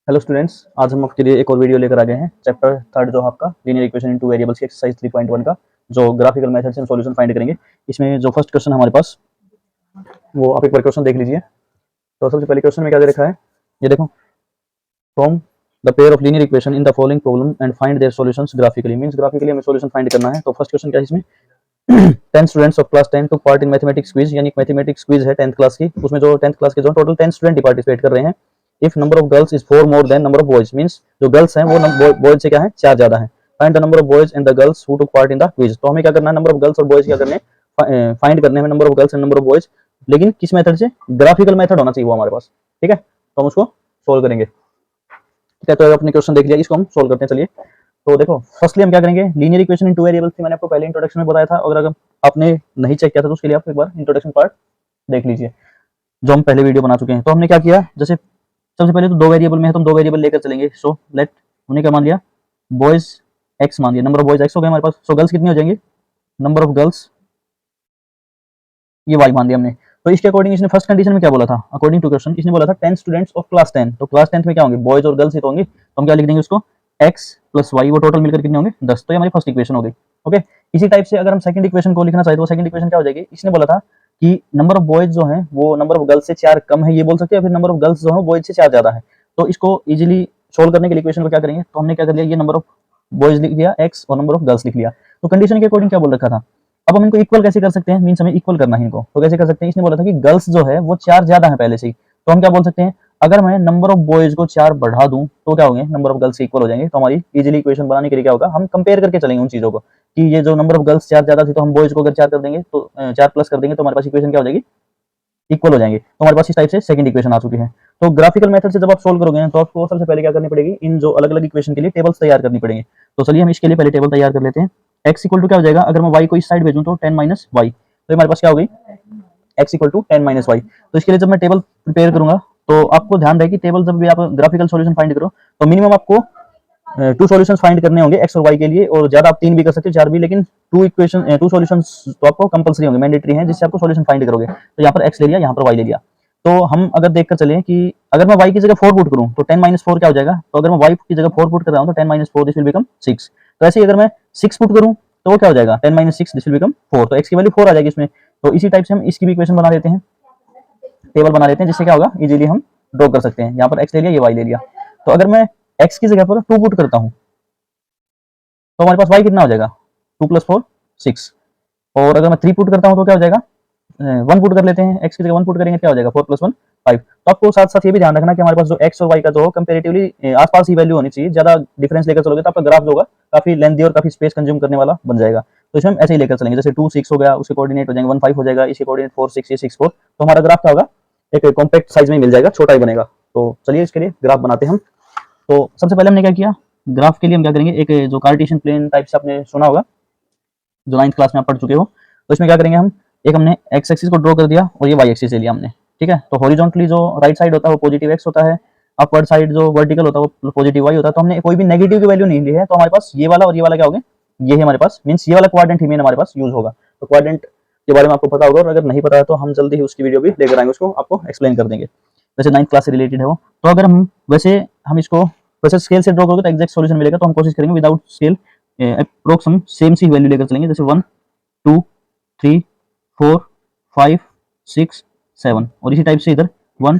Hello students, आज हम आपके लिए एक और वीडियो लेकर आ गए हैं। चैप्टर थर्ड जो आपका लीनियर इक्वेशन इन टू वेरिएबल्स की एक्सरसाइज 3.1 का जो ग्राफिकल मेथड से हम सॉल्यूशन फाइंड करेंगे। इसमें जो फर्स्ट क्वेश्चन हमारे पास, वो आप एक बार क्वेश्चन देख लीजिए। तो सबसे पहले क्वेश्चन में क्या दे रखा है, ये देखो, from the pair of linear equation in the following problem and find their solutions graphically. Means graphically हमें सॉल्यूशन फाइंड करना है। तो फर्स्ट क्वेश्चन क्या है इसमें, 10 students of class 10 took part in mathematics quiz, यानी मैथमेटिक्स क्विज है 10th class की। उसमें जो 10th क्लास के जो टोटल 10 स्टूडेंट पार्टिसिपेट कर रहे हैं। If number of girls is 4 more than number of boys, means जो गर्ल्स हैं वो बॉयज से क्या है, 4 ज्यादा है। Find the number of boys and the girls who took part in the quiz. तो हमें क्या करना है, नंबर ऑफ गर्ल्स और बॉयज क्या करने हैं, फाइंड करने हैं number of girls and number of boys. लेकिन किस मेथड से, ग्राफिकल मेथड होना चाहिए वो हमारे पास। ठीक है, तो हम उसको सोल्व करेंगे। ठीक है, तो अपने क्वेश्चन देख लिया, इसको हम सोल्व करते हैं। चलिए, तो देखो, फर्स्टली हम क्या करेंगे, लीनियर इक्वेशन इन टू वेरिएबल्स थी, मैंने आपको पहले इंट्रोडक्शन में बताया था। अगर आपने नहीं चेक किया था तो उसके लिए आप एक बार इंट्रोडक्शन पार्ट देख लीजिए जो हम पहले वीडियो बना चुके हैं। तो हमने क्या किया, जैसे सबसे पहले तो दो वेरिएबल में है तो हम दो वेरिएबल लेकर चलेंगे। सो लेट, हमने क्या मान लिया, बॉयज एक्स मान लिया, नंबर ऑफ बॉयज एक्स हो गया हमारे पास। सो गर्ल्स कितनी हो जाएंगी, नंबर ऑफ गर्ल्स ये वाई मान दिया हमने। तो इसके अकॉर्डिंग इसने फर्स्ट कंडीशन में क्या बोला था, अकॉर्डिंग टू क्वेश्चन इसने बोला था 10 स्टूडेंट्स ऑफ क्लास 10। तो क्लास 10th में क्या होंगे, बॉयज और गर्ल्स ही तो होंगे। तो हम क्या लिख देंगे उसको, x प्लस वाई, वो टोटल मिलकर कितने होंगे, 10। तो ये हमारी फर्स्ट इक्वेशन हो गई। ओके, इसी टाइप से अगर हम सेकंड इक्वेशन को लिखना चाहे तो सेकंड इक्वेशन क्या हो जाएगी, इसने बोला था कि नंबर ऑफ बॉयज जो है वो नंबर ऑफ गर्ल्स से 4 कम है, ये बोल सकते हैं, फिर नंबर ऑफ गर्ल्स जो है बॉयज से 4 ज्यादा है। तो इसको इजीली सोल्व करने के लिए इक्वेशन को क्या करेंगे, तो हमने क्या कर लिया, ये नंबर ऑफ बॉयज लिख दिया x और नंबर ऑफ गर्ल्स लिख लिया। तो कंडीशन के अकॉर्डिंग क्या बोल रखा था, अब हम इनको इक्वल कैसे कर सकते हैं, मींस हमें इक्वल करना है इनको। तो कैसे कर सकते हैं, इसने बोला था कि गर्ल्स जो है वो 4 ज्यादा है पहले से ही। तो हम क्या बोल सकते हैं, अगर मैं नंबर ऑफ बॉयज को 4 बढ़ा दूं तो क्या होंगे, नंबर ऑफ गर्ल्स इक्वल हो जाएंगे। तो हमारी इजीली इक्वेशन बनाने के लिए क्या होगा, हम कंपेयर करके चलेंगे उन चीजों को कि ये जो नंबर ऑफ गर्ल्स 4 ज्यादा थी, तो हम बॉयज को अगर 4 कर देंगे तो 4 प्लस कर देंगे तो हमारे पास इक्वेशन क्या हो जाएगी, इक्वल हो जाएंगे। तो हमारे पास इस टाइप से सेकंड इक्वेशन आ चुकी है। तो ग्राफिकल मेथड से जब आप सोल्व करोगे तो आपको सबसे पहले क्या करनी पड़ेगी, इन जो अलग अलग इक्वेशन के लिए टेबल्स तैयार करनी पड़ेंगे। तो चलिए हम इसके लिए पहले टेबल तैयार कर लेते हैं। x इक्वल टू क्या हो जाएगा, अगर मैं y को इस साइड भेजूं तो 10 माइनस वाई, तो हमारे पास क्या हो गई, x equal to 10 minus Y. तो इसके लिए जब मैं टेबल प्रिपेयर करूंगा तो आपको ध्यान रहे कि टेबल जब भी आप ग्राफिकल सॉल्यूशन फाइंड करो तो मिनिमम आपको 2 सॉल्यूशंस फाइंड करने होंगे x और y के लिए, और ज्यादा आप 3 भी कर सकते हो, 4 भी, लेकिन 2 सॉल्यूशंस तो आपको कंपलसरी होंगे, मैंडेटरी हैं, जिससे आपको सॉल्यूशन फाइंड करोगे। तो यहाँ पर x ले लिया, यहाँ पर y ले लिया। तो हम अगर देखकर चलें कि अगर मैं y की जगह 4 पुट करूं तो 10 माइनस 4 क्या हो जाएगा, तो अगर मैं y की जगह 4 पुट कर रहा हूं तो 10 माइनस 4 दिस विल बिकम 6। तो ऐसे ही अगर मैं 6 पुट करूं तो वो क्या हो जाएगा, 10 माइनस 6 दिस विल बिकम 4। तो x की वैल्यू 4 आ जाएगी इसमें। तो इसी टाइप से हम इसकी भी इक्वेशन बना देते हैं, टेबल बना लेते हैं, जिससे क्या होगा, इजीली हम ड्रॉ कर सकते हैं। यहाँ पर x ले लिया, ये y ले लिया। तो अगर मैं x की जगह पर 2 पुट करता हूँ तो हमारे पास y कितना हो जाएगा, 2 प्लस 4 6। और अगर मैं 3 पुट करता हूँ तो क्या हो जाएगा, 1 पुट कर लेते हैं, x की जगह 1 पुट करेंगे क्या हो जाएगा, 4 प्लस 1 5। तो आपको साथ साथ ये भी ध्यान रखना कि हमारे पास जो x और y का जो कंपेरेटिवली आसपास ही वैल्यू होनी चाहिए। ज्यादा डिफरेंस लेकर चलोगे तो आपका ग्राफ जो होगा काफी लेंथी और काफी स्पेस कंज्यूम करने वाला बन जाएगा। तो इसमें हम ऐसे ही लेकर चलेंगे, जैसे 2 6 हो गया, उसके कोऑर्डिनेट हो जाएंगे 1 5 हो जाएगा, इसके कोऑर्डिनेट 4 6 ये 6 4। तो हमारा ग्राफ क्या होगा, एक कॉम्पैक्ट साइज में मिल जाएगा, छोटा ही बनेगा। तो चलिए इसके लिए ग्राफ बनाते हैं हम। तो सबसे पहले हमने क्या किया, ग्राफ के लिए हम क्या करेंगे, एक जो कार्टेशियन प्लेन टाइप से आपने सुना होगा, जो 9th क्लास में आप पढ़ चुके हो, तो इसमें क्या करेंगे हम, एक हमने x एक्सिस को ड्रॉ कर दिया और ये y एक्सिस ले लिया हमने। ठीक है, तो हॉरिजॉन्टली जो राइट साइड होता है वो पॉजिटिव x होता है, अपवर्ड साइड जो वर्टिकल होता है वो पॉजिटिव y होता है। तो हमने कोई भी नेगेटिव की वैल्यू नहीं ली है, तो हमारे पास ये वाला और ये वाला क्या हो गए, ये है हमारे पास, मींस ये वाला क्वाड्रेंट ही मेन हमारे पास यूज होगा। तो क्वाड्रेंट के बारे में आपको पता होगा, और अगर नहीं पता है तो हम जल्दी ही उसकी वीडियो भी लेकर आएंगे, उसको आपको एक्सप्लेन कर देंगे। वैसे 9th क्लास से रिलेटेड है वो। तो अगर हम इसको वैसे स्केल से ड्रॉ करोगे तो एग्जैक्ट सॉल्यूशन मिलेगा, तो हम कोशिश करेंगे विदाउट स्केल अप्रोक्स हम सेम सी वैल्यू लेकर चलेंगे, जैसे 1 2 3 4 5 6 7। और इसी टाइप से इधर 1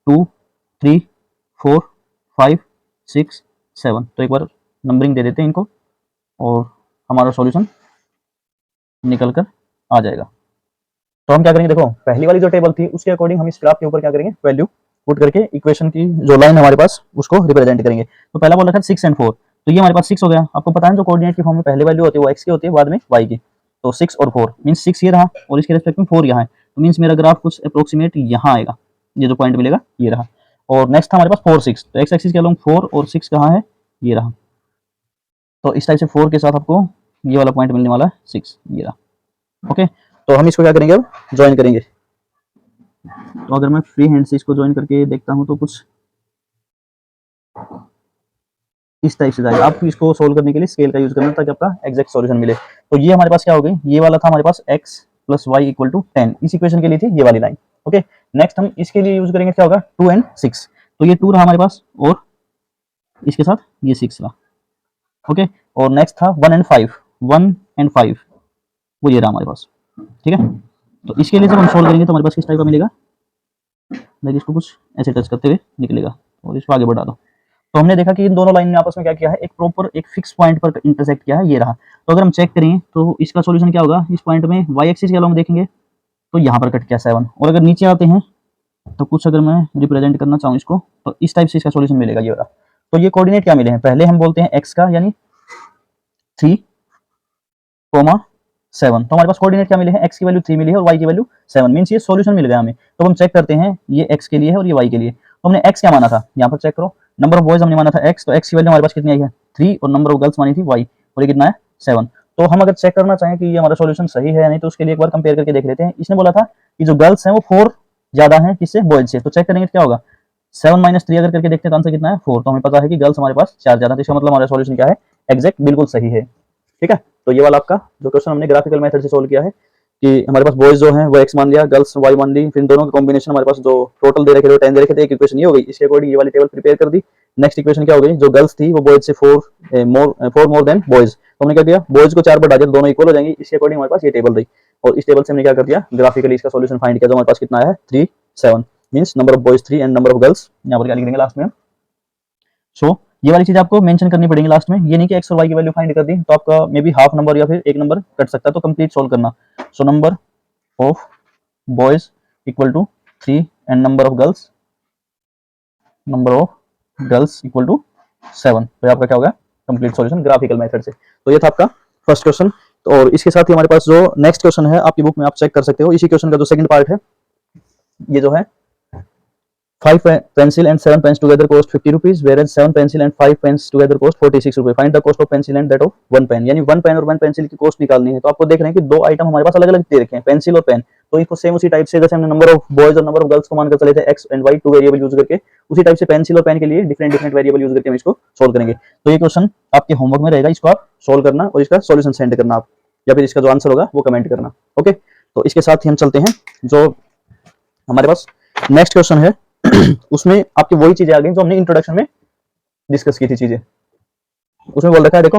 2 3 4 5 6 7। तो एक बार नंबरिंग दे देते हैं इनको और हमारा सॉल्यूशन निकल कर आ जाएगा। तो हम क्या करेंगे, देखो पहली वाली जो टेबल थी उसके अकॉर्डिंग हम इस ग्राफ के ऊपर क्या करेंगे, वैल्यू पुट करके इक्वेशन की जो लाइन हमारे पास उसको रिप्रेजेंट करेंगे। तो पहला बोल रखा है 6 एंड 4, तो ये हमारे पास 6 हो गया। आपको पता है जो कोऑर्डिनेट की फॉर्म में पहले वैल्यू होती है वो x की होती है, बाद में y की। तो 6 और 4 मींस 6 ये रहा और इसके रिस्पेक्ट में 4 यहाँ है, तो मींस मेरा ग्राफ कुछ अप्रोक्सीमेट यहाँ आएगा, ये जो पॉइंट मिलेगा ये रहा। और नेक्स्ट था हमारे पास 4 6, तो x एक्सिस के अलोंग 4 और 6 कहाँ है, ये रहा। तो इस टाइप से 4 के साथ आपको ये वाला पॉइंट मिलने वाला है 6, ये रहा। ओके, तो हम इसको क्या करेंगे, अब ज्वाइन करेंगे। तो अगर मैं फ्री हैंड से इसको ज्वाइन करके देखता हूँ तो कुछ इस टाइप से जाएगा। आपको इसको सोल्व करने के लिए स्केल का यूज करना ताकि आपका एग्जैक्ट सॉल्यूशन मिले। तो ये हमारे पास क्या हो गई, ये वाला था हमारे पास x plus Y equal to 10, इस इक्वेशन के लिए थी ये वाली लाइन। ओके, नेक्स्ट हम इसके लिए यूज करेंगे क्या होगा, 2 एंड 6। तो ये 2 रहा हमारे पास और इसके साथ ये 6 रहा, ओके। और नेक्स्ट था 1 एंड 5, 1 एंड 5 वो ये रहा हमारे पास, ठीक है। तो इसके लिए जब हम सोल्व करेंगे तो हमारे पास किस टाइप का मिलेगा, लाइक इसको कुछ ऐसे टच करते हुए निकलेगा और इसको आगे बढ़ा दो। तो हमने देखा कि इन दोनों लाइन ने आपस में क्या किया है, एक प्रॉपर एक फिक्स पॉइंट पर इंटरसेक्ट किया है, ये रहा। तो अगर हम चेक करें तो इसका सॉल्यूशन क्या होगा, इस पॉइंट में वाई एक्सिस के अलोंग देखेंगे तो यहाँ पर कट किया 7। और अगर नीचे आते हैं तो कुछ अगर मैं रिप्रेजेंट करना चाहूँ इसको तो इस टाइप से इसका सॉल्यूशन मिलेगा, ये वाला। तो ये कोऑर्डिनेट क्या मिले हैं, पहले हम बोलते हैं एक्स का यानी 3, 7। तो हमारे पास कोऑर्डिनेट क्या मिले हैं, एक्स की वैल्यू 3 मिली है और वाई की वैल्यू 7, मींस ये सॉल्यूशन मिल गया हमें। तो हम चेक करते हैं ये एक्स के लिए है और ये वाई के लिए। तो हमने एक्स क्या माना था, यहाँ पर चेक करो, नंबर ऑफ बॉयज हमने माना था एक्स, तो एक्स की वैल्यू हमारे पास कितनी आई है 3, और नंबर ऑफ गर्ल्स मानी थी वाई, और ये कितना है 7। तो हम अगर चेक करना चाहें कि ये हमारा सॉल्यूशन सही है या नहीं, तो उसके लिए एक बार कंपेयर करके देख लेते हैं। इसने बोला था कि जो गर्ल्स हैं वो 4 ज्यादा है किससे, बॉयज से। तो चेक करेंगे क्या होगा, 7 - 3 अगर करके देखते हैं तो आंसर कितना है 4। तो हमें पता है कि गर्ल्स हमारे पास 4 ज्यादा, तो इसका मतलब हमारा सॉल्यूशन क्या है, एग्जैक्ट बिल्कुल सही है, ठीक है। तो ये वाला आपका जो क्वेश्चन हमने ग्राफिकल मेथड से सोल्व किया है कि हमारे पास बॉयज जो हैं वो एक्स मान लिया, गर्ल्स वाई मान ली, फिर दोनों का कॉम्बिनेशन हमारे पास जो टोटल दे रखे थे 10 दे रखे थे, एक इक्वेशन ये हो गई। इसके अकॉर्डिंग ये वाली टेबल प्रिपेयर कर दी। नेक्स्ट इक्वेशन क्या हो गई, जो गर्ल्स थी वो बॉयज से 4 मोर देन बॉयज, तो हमने क्या किया, बॉयज को 4 बढ़ा दिया, दोनों इक्वल हो जाएंगे। इसके अकॉर्डिंग हमारे पास ये टेबल रही, और इस टेबल से हमने क्या कर दिया, ग्राफिकली इसका सॉल्यूशन फाइंड किया। जो हमारे पास कितना है 3, 7, means number of boys 3 and number of girls यहाँ पर क्या लिख देंगे लास्ट में। सो ये वाली चीज आपको मेंशन करनी पड़ेगी लास्ट में, ये नहीं कि एक्स और वाई की वैल्यू फाइंड कर दी तो आपका मे बी हाफ नंबर या फिर एक नंबर कट सकता है, तो कंप्लीट सोल्व करना। So number of boys equal to 3 and number of girls equal to 7। तो आपका क्या होगा, कंप्लीट सॉल्यूशन ग्राफिकल मेथड से। तो ये था आपका फर्स्ट क्वेश्चन। तो और इसके साथ ही हमारे पास जो नेक्स्ट क्वेश्चन है आपकी बुक में आप चेक कर सकते हो, इसी क्वेश्चन का जो सेकंड पार्ट है, ये जो है 5 pencil and 7 pens together cost 50 rupees, whereas 7 pencil and 5 pens together cost 46 रुपए। Find the cost of pencil and that of one pen, यानी वन पेन और वन पेंसिल की कॉस्ट निकालनी है। तो आपको देख रहे हैं कि दो आइटम हमारे पास अलग अलग दे रखे हैं, पेंसिल और पेन। तो इसको सेम उसी टाइप से जैसे हमने नंबर ऑफ बॉयज और नंबर ऑफ गर्ल्स को मानकर चले थे X and Y, 2 variable use करके, उसी टाइप से पेंसिल और पेन के लिए डिफरेंट डिफरेंट वेरिएबल यूज करके हम इसको सोल्व करेंगे। तो ये क्वेश्चन आपके होमवर्क में रहेगा, इसको आप सोल्व करना और इसका सॉल्यूशन सेंड करना आप, या फिर इसका जो आंसर होगा वो कमेंट करना, ओके। तो इसके साथ ही हम चलते हैं, जो हमारे पास नेक्स्ट क्वेश्चन है उसमें आपकी वही चीजें आ गई जो हमने इंट्रोडक्शन में डिस्कस की थी चीजें। उसमें बोल रखा है, देखो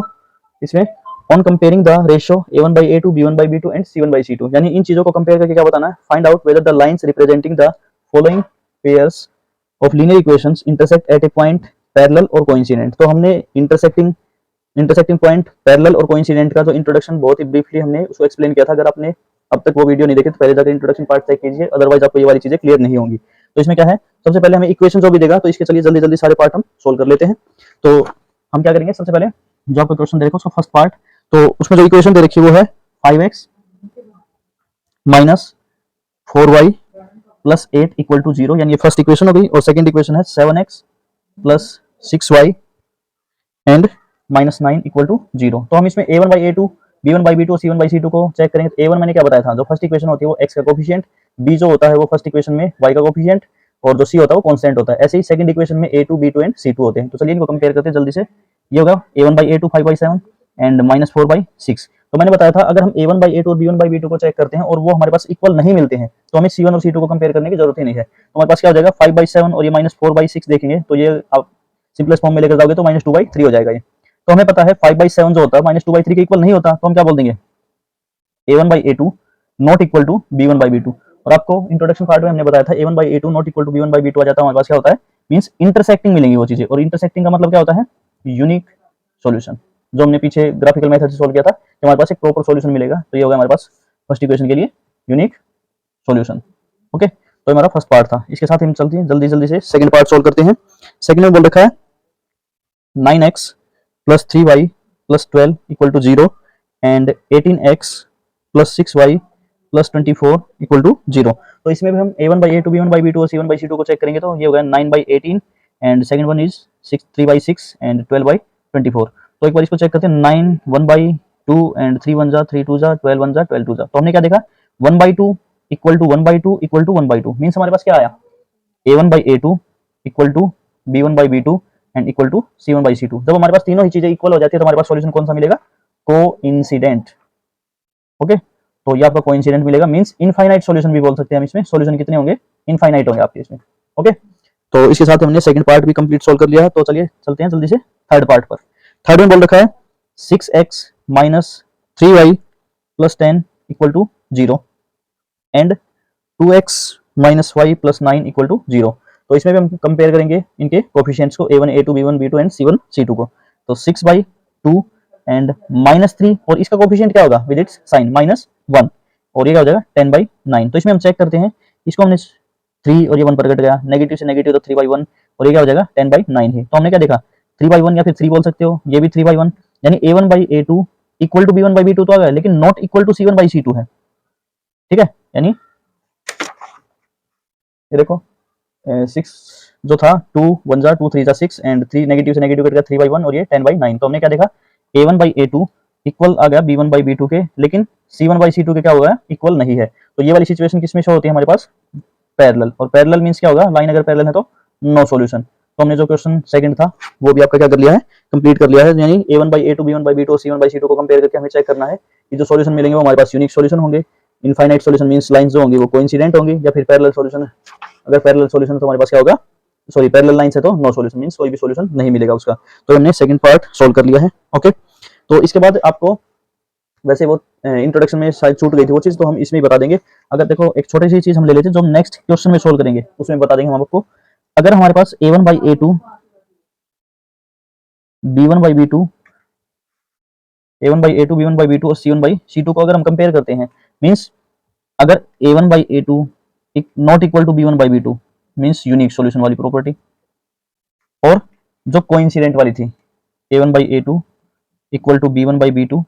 इसमें on comparing the ratio a1/a2 b1/b2 and c1/c2, यानी इन चीजों को कंपेयर करके क्या बताना है, find out whether the lines representing the following pairs of linear equations intersect at A point parallel और कोइंसिडेंट। तो हमने इंटरसेक्टिंग पॉइंट, पैरेलल और कोइंसिडेंट का जो इंट्रोडक्शन बहुत ही ब्रीफली हमने उसको एक्सप्लेन किया था। अगर आपने अब तक वो वीडियो नहीं देखी तो पहले जाकर इंट्रोडक्शन पार्ट चेक कीजिए, अदरवाइज आपको ये वाली चीजें क्लियर नहीं होंगी। तो इसमें क्या है, सबसे पहले हमें इक्वेशन जो भी देगा तो इसके चलिए जल्दी जल्दी सारे पार्ट हम सोल्व कर लेते हैं। तो हम क्या करेंगे, सबसे पहले जो आपको क्वेश्चन दे रखा है उसका फर्स्ट पार्ट, तो उसमें जो इक्वेशन दे रखी है वो है 5x minus 4y plus 8 equal to 0, यानी ये फर्स्ट इक्वेशन हो गई। और सेकंड इक्वेशन है 7x plus 6y and -9 equal to 0। तो हम इसमें a1/a2 b1/b2 और c1/c2 को चेक करेंगे। तो a1 मैंने क्या बताया था, जो फर्स्ट इक्वेशन होती है वो x का कोफिशिएंट, b जो होता है वो फर्स्ट इक्वेशन में y का कोफिशिएंट, और जो c होता है वो कांस्टेंट होता है। ऐसे ही सेकंड इक्वेशन में a2 b2 एंड c2 होते हैं। तो चलिए इनको कंपेयर करते हैं जल्दी से। ये होगा a1/a2 5/7 एंड -4/6। तो मैंने बताया था अगर हम a1/a2 और b1/b2 को चेक करते हैं और वो हमारे पास इक्वल नहीं मिलते हैं तो हमें c1 और c2 को कंपेयर करने की जरूरत ही नहीं है। तो हमारे पास क्या हो जाएगा 5/7 और ये -4/6 देखेंगे तो ये आप सिंपलेस्ट फॉर्म में लेकर जाओगे तो -2/3 हो जाएगा ये। तो हमें पता है 5/7 जो होता है -2/3 के इक्वल नहीं होता, तो हम क्या बोल देंगे a1/a2 not equal to b1/b2। और आपको इंट्रोडक्शन पार्ट में हमने बताया था a1/a2 not equal to b1/b2 आ जाता है, हमारे पास क्या होता है, मींस इंटरसेक्टिंग मिलेंगी वो चीजें। और इंटरसेक्टिंग का मतलब क्या होता है, यूनिक सॉल्यूशन, जो हमने पीछे ग्राफिकल मेथड से सोल्व किया था कि हमारे पास एक प्रॉपर सॉल्यूशन मिलेगा। तो ये होगा हमारे पास फर्स्ट इक्वेशन के लिए यूनिक सॉल्यूशन, ओके। तो हमारा फर्स्ट पार्ट था। इसके साथ हम चलते हैं जल्दी जल्दी से सेकंड पार्ट सोल्व करते हैं। सेकंड में बोल रखा है 9x plus 3y plus 12 equal to 0 and 18x plus 6y plus 24 equal to 0। तो इसमें भी हम a1/a2 b1/b2 और c1/c2 को चेक करेंगे तो ये होगा 9/18 and second one is 3/6 and 12/24। तो एक बार इसको चेक करते हैं, 9 1/2 एंड 3 1 जा 3 2 जा 12 1 जा 12 2 जा। तो हमने क्या देखा 1/2 equal to 1/2 equal to 1/2, means हमारे पास क्या आया a1/a2 equal to b1/b2 and equal to c1/c2। जब हमारे पास तीनों ही चीजें इक्वल हो जाती है तो हमारे पास सॉल्यूशन कौन सा मिलेगा, कोइंसिडेंट, ओके। तो ये आपका कोइंसिडेंट मिलेगा, मींस इनफाइनाइट सॉल्यूशन भी बोल सकते हैं हम इसमें। सॉल्यूशन कितने होंगे, इनफाइनाइट होंगे आपके इसमें, ओके। तो इसके साथ हमने सेकंड पार्ट भी कंप्लीट सोल्व कर लिया है। तो चलिए चलते हैं जल्दी से थर्ड पार्ट पर। थर्ड में बोल रखा है 6x minus 3y plus 10 equal to 0 and 2x minus Y plus 9 equal to 0। तो इसमें भी हम कंपेयर करेंगे इनके कोफिशिएंट्स को a1 a2 b1 b2 and c1 c2 को। तो 6/2 एंड -3 और इसका कोफिशिएंट क्या होगा विद इट्स साइन -1 और ये क्या हो जाएगा 10/9। तो इसमें हम चेक करते हैं, इसको हमने 3 और ये 1 पर कट गया, नेगेटिव से नेगेटिव तो 3/1 और ये क्या हो जाएगा 10/9 है। तो हमने क्या देखा 3/1 या फिर 3 बोल सकते हो, ये भी 3/1 यानी a1/a2 इक्वल टू b1/b2 तो आ गया, लेकिन नॉट इक्वल टू c1/c2 है। ठीक है, यानी ये देखो 6 जो था 2 1 जा 2 3 जा 6 एंड 3 नेगेटिव से नेगेटिव कट गया 3/1 और ये 10/9। तो हमने क्या देखा a1/a2 इक्वल आ गया b1/b2 के, लेकिन c1/c2 के क्या होगा इक्वल नहीं है। तो ये वाली सिचुएशन किसमें शो होती है हमारे पास पैरेलल, और पैरेलल मींस क्या होगा लाइन अगर पैरेलल है तो नो सॉल्यूशन। तो हमने जो क्वेश्चन सेकंड था वो भी आपका क्या कर लिया है कंप्लीट कर लिया है, यानी a1/a2 b1/b2 और c1/c2 को कंपेयर करके हमें चेक करना है कि जो सॉल्यूशन मिलेंगे वो हमारे पास यूनिक सॉल्यूशन होंगे, इनफाइनाइट सॉल्यूशन मींस लाइंस जो होंगी वो कोइंसिडेंट होंगी, या फिर पैरेलल सॉल्यूशन अगर पैरेलल सॉल्यूशन तो हमारे पास क्या होगा सॉरी पैरेलल लाइंस है तो नो सॉल्यूशन मींस कोई भी सॉल्यूशन नहीं मिलेगा उसका। तो हमने सेकंड पार्ट सोल्व कर लिया है। ओके, तो इसके बाद आपको वैसे वो इंट्रोडक्शन में शायद छूट गई थी वो चीज, तो हम इसमें ही बता देंगे। अगर देखो एक छोटी सी चीज हम ले लेते हैं जो हम नेक्स्ट क्वेश्चन में सोल्व करेंगे उसमें बता देंगे हम आपको। अगर हमारे पास a1/a2 b1/b2 a1/a2 b1/b2 और c1/c2 को अगर हम कंपेयर करते हैं मींस अगर a1/a2 not equal to b1/b2 means unique solution वाली प्रॉपर्टी, और जो कोइंसिडेंट वाली थी a1/a2 equal to b1/b2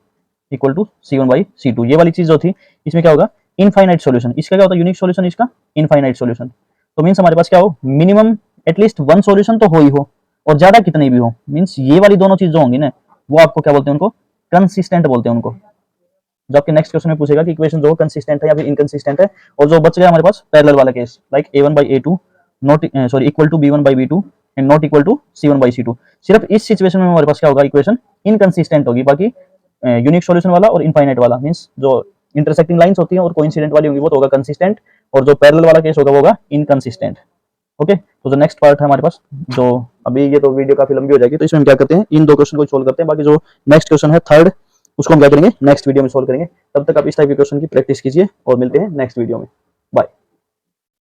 equal to c1/c2, ये वाली चीज जो थी इसमें क्या होगा इनफाइनाइट सॉल्यूशन। इसका क्या होता है यूनिक सॉल्यूशन, इसका इनफाइनाइट सॉल्यूशन। तो मींस हमारे पास क्या हो मिनिमम एटलीस्ट वन सॉल्यूशन तो हो ही हो, और ज्यादा कितनी भी हो मींस ये वाली दोनों चीज जो होंगी ना वो आपको क्या बोलते हैं उनको कंसिस्टेंट बोलते हैं उनको। जो आपके नेक्स्ट क्वेश्चन में पूछेगा कि इक्वेशन जो कंसिस्टेंट है या फिर इनकंसिस्टेंट है, और जो बच गया हमारे पास पैरेलल वाला case like a1/a2 not sorry equal to b1/b2 and not equal to c1/c2, सिर्फ इस सिचुएशन में हमारे पास क्या होगा इक्वेशन इनकंसिस्टेंट होगी। बाकी यूनिक सॉल्यूशन वाला और इनफाइनाइट वाला मींस जो इंटरसेक्टिंग लाइंस होती हैं और कोइंसिडेंट वाली होंगी वो तो होगा कंसिस्टेंट, और जो पैरेलल वाला केस होगा वो होगा इनकंसिस्टेंट। ओके, तो जो नेक्स्ट पार्ट है हमारे पास, जो अभी ये तो वीडियो काफी लंबी हो जाएगी तो इसमें हम क्या करते हैं इन दो क्वेश्चन को सोल्व करते हैं, बाकी जो नेक्स्ट क्वेश्चन है थर्ड उसको हम क्या करेंगे नेक्स्ट वीडियो में सोल्व करेंगे। तब तक आप इस टाइप के क्वेश्चन की प्रैक्टिस कीजिए और मिलते हैं नेक्स्ट वीडियो में। बाय।